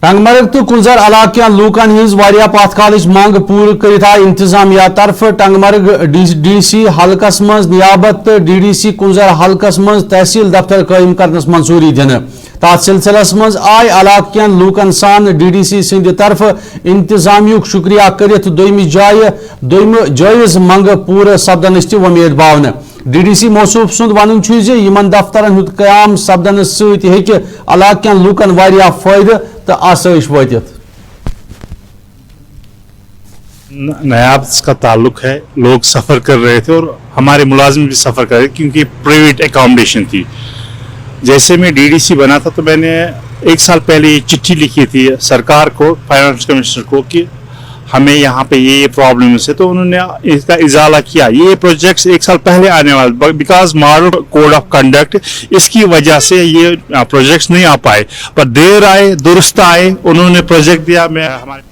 टंगमर्ग तो कुलजर इलाके लूकन हज पथ कालच मंग पूर कर इंतजामिया तरफ टंगमर्ग डीसी हल्कस मज नियाबत तो डीडीसी कुलजर हल्कस मज तहसील दफ्तर कायम करनस मंजूरी दिन तथ सिलसिलस मज आय इलाके लूकन सान डीडीसी सिंध तरफ इंतजामियुक शुक्रिया करित दोयमि जायज मंग पूर सपदनस ति उम्मीद बावन डीडीसी मौसूफ सुंद वन यमन दफ्तरन हुंद क़याम सपदन सत हेकि इलाके लूकन वारिया फायदे तो आसाइश वातित। नायाब का ताल्लुक है, लोग सफ़र कर रहे थे और हमारे मुलाजिम भी सफ़र कर रहे थे क्योंकि प्राइवेट एकोमोडेशन थी। जैसे मैं डीडीसी बना था तो मैंने 1 साल पहले चिट्ठी लिखी थी सरकार को, फाइनेंस कमिश्नर को कि हमें यहाँ पे ये प्रॉब्लम्स है, तो उन्होंने इसका इजाला किया। ये प्रोजेक्ट्स 1 साल पहले आने वाले because model code of conduct इसकी वजह से ये प्रोजेक्ट्स नहीं आ पाए, पर देर आए दुरुस्त आए, उन्होंने प्रोजेक्ट दिया। मैं हमारे